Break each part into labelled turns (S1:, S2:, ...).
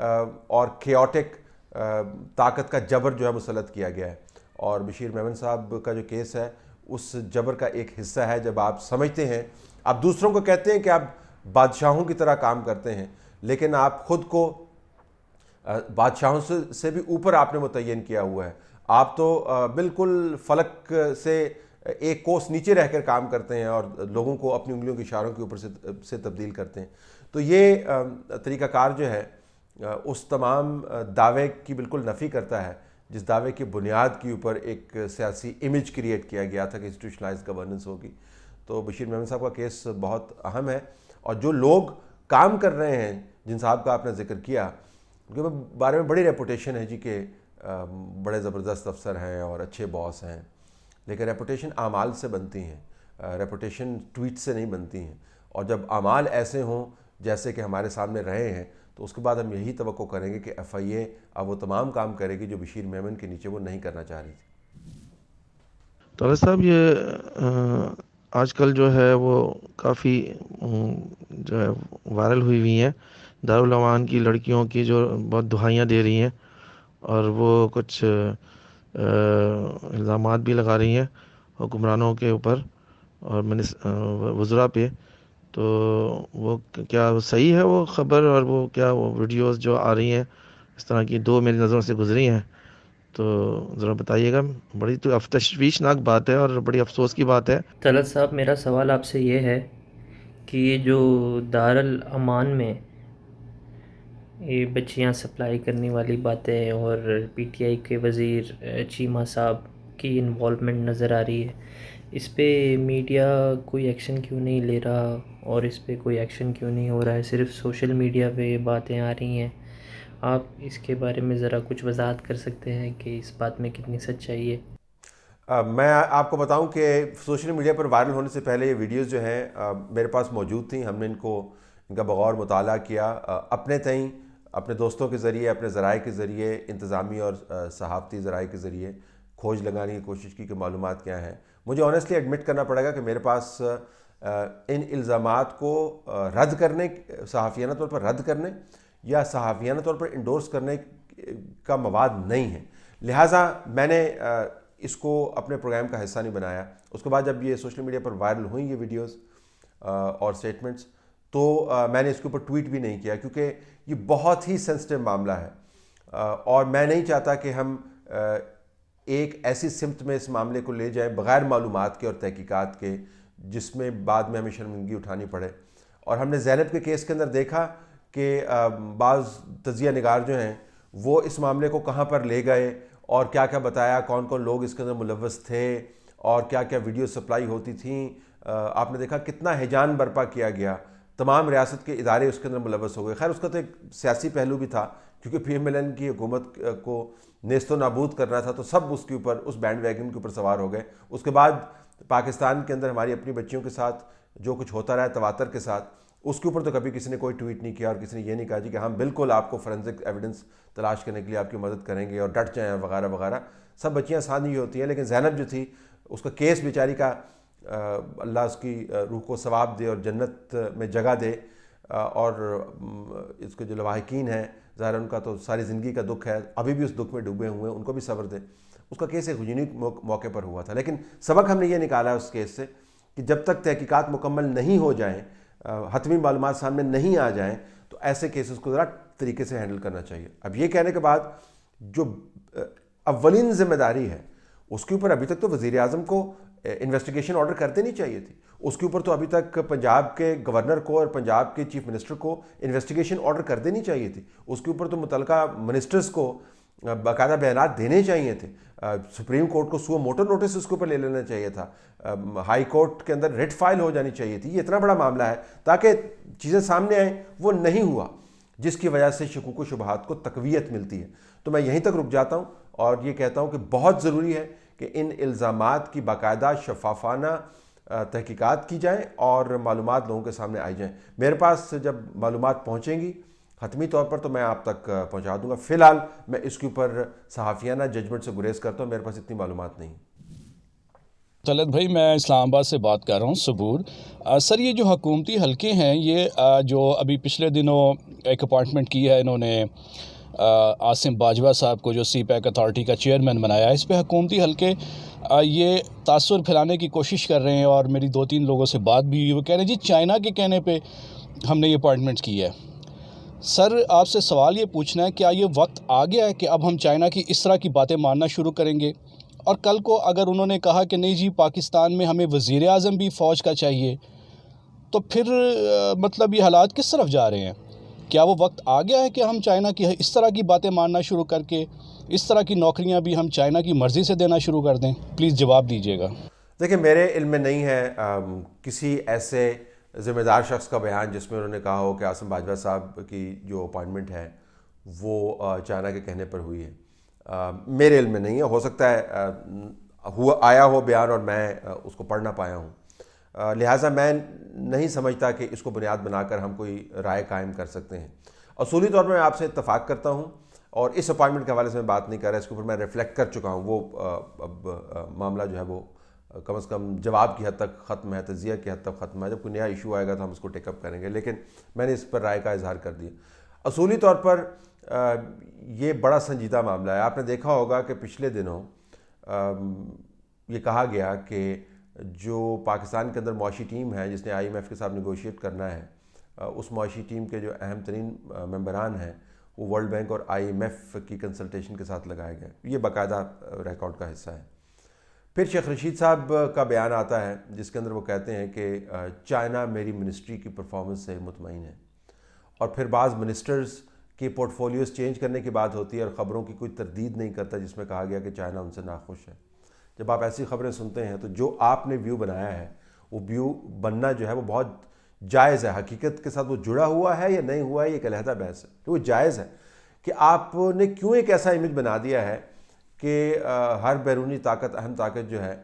S1: اور کیوٹک طاقت کا جبر جو ہے مسلط کیا گیا ہے. اور بشیر میمن صاحب کا جو کیس ہے اس جبر کا ایک حصہ ہے. جب آپ سمجھتے ہیں، آپ دوسروں کو کہتے ہیں کہ آپ بادشاہوں کی طرح کام کرتے ہیں، لیکن آپ خود کو بادشاہوں سے بھی اوپر آپ نے متعین کیا ہوا ہے. آپ تو بالکل فلک سے ایک کوس نیچے رہ کر کام کرتے ہیں اور لوگوں کو اپنی انگلیوں کے اشاروں کے اوپر سے تبدیل کرتے ہیں. تو یہ طریقہ کار جو ہے اس تمام دعوے کی بالکل نفی کرتا ہے جس دعوے کی بنیاد کے اوپر ایک سیاسی امیج کریٹ کیا گیا تھا کہ انسٹیٹیوشنلائز گورننس ہوگی. تو بشیر میمن صاحب کا کیس بہت اہم ہے، اور جو لوگ کام کر رہے ہیں جن صاحب کا آپ نے ذکر کیا، ان کے بارے میں بڑی ریپوٹیشن ہے جی کہ بڑے زبردست افسر ہیں اور اچھے باس ہیں، لیکن ریپوٹیشن اعمال سے بنتی ہیں، ریپوٹیشن ٹویٹ سے نہیں بنتی ہیں. اور جب اعمال ایسے ہوں جیسے کہ ہمارے سامنے رہے ہیں تو اس کے بعد ہم یہی توقع کریں گے کہ ایف آئی اے اب وہ تمام کام کرے گی جو بشیر میمن کے نیچے وہ نہیں کرنا چاہ رہی تھی.
S2: طارق صاحب، یہ آج کل جو ہے وہ کافی جو ہے وائرل ہوئی ہیں دارالعوان کی لڑکیوں کی جو بہت دہائیاں دے رہی ہیں، اور وہ کچھ الزامات بھی لگا رہی ہیں حکمرانوں کے اوپر اور وزراء پہ. تو وہ کیا صحیح ہے وہ خبر، اور وہ کیا وہ ویڈیوز جو آ رہی ہیں اس طرح کی، دو میری نظروں سے گزری ہیں، تو ذرا بتائیے گا. بڑی تو تشویشناک بات ہے اور بڑی افسوس کی بات ہے.
S3: طلعت صاحب، میرا سوال آپ سے یہ ہے کہ یہ جو دارالامان میں یہ بچیاں سپلائی کرنے والی باتیں اور پی ٹی آئی کے وزیر چیمہ صاحب کی انوالومنٹ نظر آ رہی ہے، اس پہ میڈیا کوئی ایکشن کیوں نہیں لے رہا، اور اس پہ کوئی ایکشن کیوں نہیں ہو رہا ہے؟ صرف سوشل میڈیا پہ یہ باتیں آ رہی ہیں. آپ اس کے بارے میں ذرا کچھ وضاحت کر سکتے ہیں کہ اس بات میں کتنی سچائی ہے؟
S1: میں آپ کو بتاؤں کہ سوشل میڈیا پر وائرل ہونے سے پہلے یہ ویڈیوز جو ہیں میرے پاس موجود تھیں. ہم نے ان کا بغور مطالعہ کیا، اپنے تئیں اپنے دوستوں کے ذریعے، اپنے ذرائع کے ذریعے، انتظامی اور صحافتی ذرائع کے ذریعے کھوج لگانے کی کوشش کی کہ معلومات کیا ہیں. مجھے آنیسٹلی ایڈمٹ کرنا پڑے گا کہ میرے پاس ان الزامات کو رد کرنے، صحافیانہ طور پر رد کرنے یا صحافیانہ طور پر انڈورس کرنے کا مواد نہیں ہے. لہٰذا میں نے اس کو اپنے پروگرام کا حصہ نہیں بنایا. اس کے بعد جب یہ سوشل میڈیا پر وائرل ہوئیں یہ ویڈیوز اور سٹیٹمنٹس، تو میں نے اس کے اوپر ٹویٹ بھی نہیں کیا، کیونکہ یہ بہت ہی سینسٹیو معاملہ ہے، اور میں نہیں چاہتا کہ ہم ایک ایسی سمت میں اس معاملے کو لے جائیں بغیر معلومات کے اور تحقیقات کے، جس میں بعد میں ہمیں شرمندگی اٹھانی پڑے. اور ہم نے زینب کے کیس کے اندر دیکھا کہ بعض تجزیہ نگار جو ہیں وہ اس معاملے کو کہاں پر لے گئے اور کیا کیا بتایا، کون کون لوگ اس کے اندر ملوث تھے اور کیا کیا ویڈیو سپلائی ہوتی تھیں. آپ نے دیکھا کتنا ہیجان برپا کیا گیا، تمام ریاست کے ادارے اس کے اندر ملوث ہو گئے. خیر اس کا تو ایک سیاسی پہلو بھی تھا، کیونکہ پی ایم ایل این کی حکومت کو نیست و نابود کرنا تھا، تو سب اس کے اوپر، اس بینڈ ویگن کے اوپر سوار ہو گئے. اس کے بعد پاکستان کے اندر ہماری اپنی بچیوں کے ساتھ جو کچھ ہوتا رہا ہے تواتر کے ساتھ، اس کے اوپر تو کبھی کسی نے کوئی ٹویٹ نہیں کیا، اور کسی نے یہ نہیں کہا جی کہ ہم بالکل آپ کو فورینزک ایویڈنس تلاش کرنے کے لیے آپ کی مدد کریں گے اور ڈٹ جائیں وغیرہ وغیرہ. سب بچیاں ساتھ نہیں ہوتی ہیں، لیکن زینب جو تھی اس کا کیس بیچاری کا اللہ اس کی روح کو ثواب دے اور جنت میں جگہ دے، اور اس کے جو لواحقین ہیں ظاہر ان کا تو ساری زندگی کا دکھ ہے، ابھی بھی اس دکھ میں ڈوبے ہوئے ہیں، ان کو بھی صبر دے. اس کا کیس ایک یونیک موقع پر ہوا تھا، لیکن سبق ہم نے یہ نکالا اس کیس سے کہ جب تک تحقیقات مکمل نہیں ہو جائیں، حتمی معلومات سامنے نہیں آ جائیں، تو ایسے کیسز کو ذرا طریقے سے ہینڈل کرنا چاہیے. اب یہ کہنے کے بعد جو اولین ذمہ داری ہے اس کے اوپر ابھی تک تو وزیر اعظم کو انویسٹیگیشن آرڈر کر دینی چاہیے تھی. اس کے اوپر تو ابھی تک پنجاب کے گورنر کو اور پنجاب کے چیف منسٹر کو انویسٹیگیشن آرڈر کر دینی چاہیے تھی. اس کے اوپر تو متعلقہ منسٹرز کو باقاعدہ بیانات دینے چاہیے تھے. سپریم کورٹ کو سو موٹو نوٹس اس کے اوپر لے لینا چاہیے تھا. ہائی کورٹ کے اندر ریٹ فائل ہو جانی چاہیے تھی. یہ اتنا بڑا معاملہ ہے تاکہ چیزیں سامنے آئیں. وہ نہیں ہوا، جس کی وجہ سے شکوک و شبہات کو تقویت ملتی ہے. تو میں یہیں تک رک جاتا ہوں اور یہ کہتا ہوں کہ بہت ضروری ہے کہ ان الزامات کی باقاعدہ شفافانہ تحقیقات کی جائیں اور معلومات لوگوں کے سامنے آئی جائیں. میرے پاس جب معلومات پہنچیں گی حتمی طور پر تو میں آپ تک پہنچا دوں گا. فی الحال میں اس کے اوپر صحافیانہ ججمنٹ سے گریز کرتا ہوں، میرے پاس اتنی معلومات نہیں.
S4: طلعت بھائی، میں اسلام آباد سے بات کر رہا ہوں، صبور۔ سر، یہ جو حکومتی حلقے ہیں، یہ جو ابھی پچھلے دنوں ایک اپوائنٹمنٹ کی ہے انہوں نے عاصم باجوہ صاحب کو، جو سی پیک اتھارٹی کا چیئرمین بنایا ہے، اس پہ حکومتی حلقے یہ تاثر پھیلانے کی کوشش کر رہے ہیں، اور میری 2-3 لوگوں سے بات بھی ہوئی، وہ کہہ رہے ہیں جی چائنا کے کہنے پہ ہم نے یہ اپوائنٹمنٹ کی ہے۔ سر، آپ سے سوال یہ پوچھنا ہے، کیا یہ وقت آ گیا ہے کہ اب ہم چائنا کی اس طرح کی باتیں ماننا شروع کریں گے؟ اور کل کو اگر انہوں نے کہا کہ نہیں جی پاکستان میں ہمیں وزیر اعظم بھی فوج کا چاہیے، تو پھر مطلب یہ حالات کس طرف جا رہے ہیں؟ کیا وہ وقت آ گیا ہے کہ ہم چائنا کی اس طرح کی باتیں ماننا شروع کر کے اس طرح کی نوکریاں بھی ہم چائنا کی مرضی سے دینا شروع کر دیں؟ پلیز جواب دیجیے گا۔
S1: دیکھیں، میرے علم میں نہیں ہے کسی ایسے ذمہ دار شخص کا بیان جس میں انہوں نے کہا ہو کہ عاصم باجوہ صاحب کی جو اپوائنٹمنٹ ہے وہ چائنا کے کہنے پر ہوئی ہے۔ میرے علم میں نہیں ہے، ہو سکتا ہے آیا ہو بیان اور میں اس کو پڑھ نہ پایا ہوں، لہٰذا میں نہیں سمجھتا کہ اس کو بنیاد بنا کر ہم کوئی رائے قائم کر سکتے ہیں۔ اصولی طور پر میں آپ سے اتفاق کرتا ہوں، اور اس اپوائنٹمنٹ کے حوالے سے میں بات نہیں کر رہا، اس کے اوپر میں ریفلیکٹ کر چکا ہوں۔ وہ اب معاملہ جو ہے وہ کم از کم جواب کی حد تک ختم ہے، تجزیہ کی حد تک ختم ہے۔ جب کوئی نیا ایشو آئے گا تو ہم اس کو ٹیک اپ کریں گے، لیکن میں نے اس پر رائے کا اظہار کر دیا۔ اصولی طور پر یہ بڑا سنجیدہ معاملہ ہے۔ آپ نے دیکھا ہوگا کہ پچھلے دنوں یہ کہا گیا کہ جو پاکستان کے اندر معاشی ٹیم ہے جس نے IMF کے ساتھ نیگوشیٹ کرنا ہے، اس معاشی ٹیم کے جو اہم ترین ممبران ہیں وہ ورلڈ بینک اور IMF کی کنسلٹیشن کے ساتھ لگائے گئے۔ یہ باقاعدہ ریکارڈ کا حصہ ہے۔ پھر شیخ رشید صاحب کا بیان آتا ہے جس کے اندر وہ کہتے ہیں کہ چائنا میری منسٹری کی پرفارمنس سے مطمئن ہے، اور پھر بعض منسٹرز کی پورٹ فولیوز چینج کرنے کی بات ہوتی ہے اور خبروں کی کوئی تردید نہیں کرتا جس میں کہا گیا کہ چائنا ان سے ناخوش ہے۔ جب آپ ایسی خبریں سنتے ہیں تو جو آپ نے ویو بنایا ہے وہ ویو بننا جو ہے وہ بہت جائز ہے۔ حقیقت کے ساتھ وہ جڑا ہوا ہے یا نہیں ہوا ہے، یہ ایک علیحدہ بحث ہے، کہ وہ جائز ہے کہ آپ نے کیوں ایک ایسا امیج بنا دیا ہے کہ ہر بیرونی طاقت، اہم طاقت جو ہے،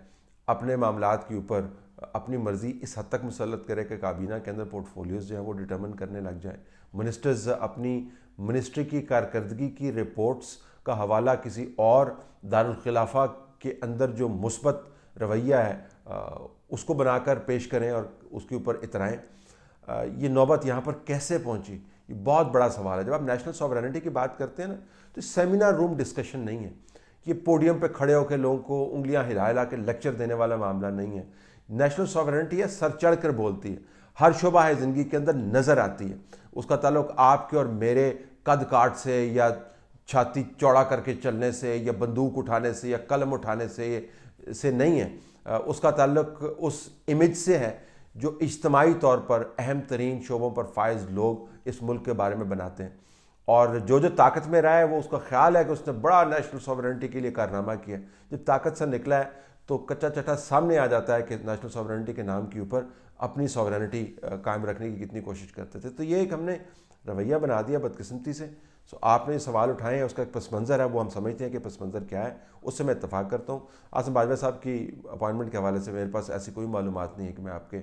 S1: اپنے معاملات کے اوپر اپنی مرضی اس حد تک مسلط کرے کہ کابینہ کے اندر پورٹ فولیوز جو ہیں وہ ڈٹرمن کرنے لگ جائیں۔ منسٹرز اپنی منسٹری کی کارکردگی کی رپورٹس کا حوالہ کسی اور دارالخلافہ کے اندر جو مثبت رویہ ہے اس کو بنا کر پیش کریں اور اس کے اوپر اترائیں۔ یہ نوبت یہاں پر کیسے پہنچی؟ یہ بہت بڑا سوال ہے۔ جب آپ نیشنل سوورینٹی کی بات کرتے ہیں نا، تو سیمینار روم ڈسکشن نہیں ہے، یہ پوڈیم پہ کھڑے ہو کے لوگوں کو انگلیاں ہلا ہلا کے لیکچر دینے والا معاملہ نہیں ہے۔ نیشنل سوورینٹی ہے، سر چڑھ کر بولتی ہے، ہر شعبہ ہے زندگی کے اندر نظر آتی ہے۔ اس کا تعلق آپ کے اور میرے قد کاٹ سے یا چھاتی چوڑا کر کے چلنے سے یا بندوق اٹھانے سے یا قلم اٹھانے سے نہیں ہے، اس کا تعلق اس امیج سے ہے جو اجتماعی طور پر اہم ترین شعبوں پر فائز لوگ اس ملک کے بارے میں بناتے ہیں۔ اور جو طاقت میں رہا ہے وہ اس کا خیال ہے کہ اس نے بڑا نیشنل سوورینٹی کے لیے کارنامہ کیا۔ جب طاقت سے نکلا ہے تو کچا چٹا سامنے آ جاتا ہے کہ نیشنل سوورینٹی کے نام کے اوپر اپنی سوورینٹی قائم رکھنے کی کتنی کوشش کرتے تھے۔ تو یہ ایک ہم نے رویہ بنا دیا بدقسمتی سے۔ آپ نے یہ سوال اٹھائے ہیں، اس کا ایک پس منظر ہے، وہ ہم سمجھتے ہیں کہ پس منظر کیا ہے، اس سے میں اتفاق کرتا ہوں۔ عاصم باجوہ صاحب کی اپوائنٹمنٹ کے حوالے سے میرے پاس ایسی کوئی معلومات نہیں ہے کہ میں آپ کے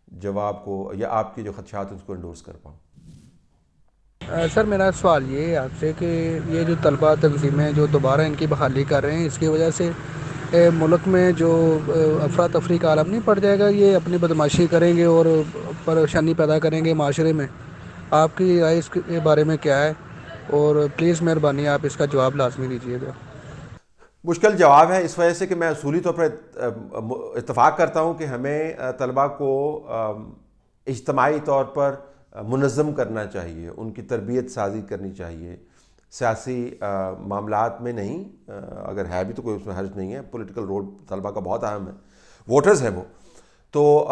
S1: جواب کو یا آپ کی جو خدشات ہیں اس کو انڈورس کر پاؤں۔
S5: سر، میرا سوال یہ ہے آپ سے کہ یہ جو طلبہ تنظیمیں جو دوبارہ ان کی بحالی کر رہے ہیں، اس کی وجہ سے ملک میں جو افراتفری کا عالم نہیں پڑ جائے گا؟ یہ اپنی بدماشی کریں گے اور پریشانی پیدا کریں گے معاشرے میں۔ آپ کی رائے اس کے بارے میں کیا ہے؟ اور پلیز مہربانی آپ اس کا جواب لازمی دیجیے گا۔
S1: مشکل جواب ہے اس وجہ سے کہ میں اصولی طور پر اتفاق کرتا ہوں کہ ہمیں طلباء کو اجتماعی طور پر منظم کرنا چاہیے، ان کی تربیت سازی کرنی چاہیے، سیاسی معاملات میں نہیں، اگر ہے بھی تو کوئی اس میں حرج نہیں ہے، پولیٹیکل رول طلباء کا بہت اہم ہے، ووٹرز ہیں وہ، تو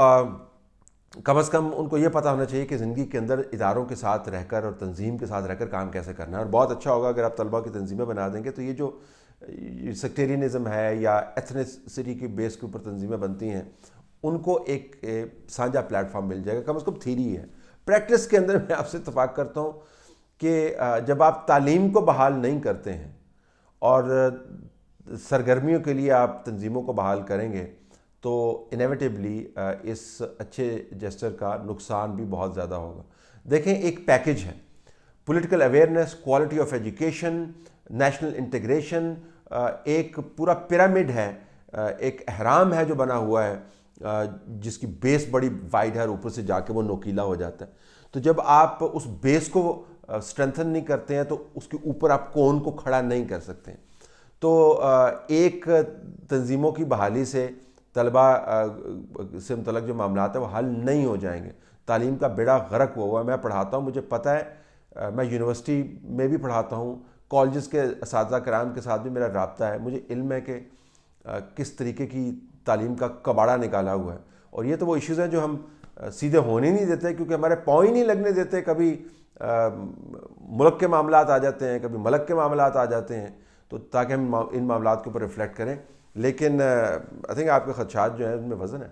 S1: کم از کم ان کو یہ پتہ ہونا چاہیے کہ زندگی کے اندر اداروں کے ساتھ رہ کر اور تنظیم کے ساتھ رہ کر کام کیسے کرنا ہے۔ اور بہت اچھا ہوگا اگر آپ طلباء کی تنظیمیں بنا دیں گے تو یہ جو سیکٹیرینزم ہے یا ایتھنیسٹی کی بیس کے اوپر تنظیمیں بنتی ہیں ان کو ایک سانجھا پلیٹ فارم مل جائے گا۔ کم از کم تھیری ہے، پریکٹس کے اندر میں آپ سے اتفاق کرتا ہوں کہ جب آپ تعلیم کو بحال نہیں کرتے ہیں اور سرگرمیوں کے لیے آپ تنظیموں کو بحال کریں گے تو انیویٹیبلی اس اچھے جیسچر کا نقصان بھی بہت زیادہ ہوگا۔ دیکھیں، ایک پیکج ہے، political awareness, quality of education, national integration, ایک پورا پیرامڈ ہے ایک احرام ہے جو بنا ہوا ہے جس کی بیس بڑی وائڈ ہے اور اوپر سے جا کے وہ نوکیلا ہو جاتا ہے. تو جب آپ اس بیس کو اسٹرینتھن نہیں کرتے ہیں تو اس کے اوپر آپ کون کو کھڑا نہیں کر سکتے ہیں. تو ایک تنظیموں کی بحالی سے طلباء سے متعلق جو معاملات ہیں وہ حل نہیں ہو جائیں گے. تعلیم کا بیڑا غرق ہوا ہے. میں پڑھاتا ہوں, مجھے پتہ ہے, میں یونیورسٹی میں بھی پڑھاتا ہوں, کالجز کے اساتذہ کرام کے ساتھ بھی میرا رابطہ ہے, مجھے علم ہے کہ کس طریقے کی تعلیم کا کباڑا نکالا ہوا ہے. اور یہ تو وہ ایشوز ہیں جو ہم سیدھے ہونے نہیں دیتے کیونکہ ہمارے پاؤں ہی نہیں لگنے دیتے. کبھی ملک کے معاملات آ جاتے ہیں, کبھی ملک کے معاملات آ جاتے ہیں, تو تاکہ ہم ان معاملات کے اوپر ریفلیکٹ کریں. لیکن آئی تھنک آپ کے خدشات جو ہیں ان میں وزن ہے.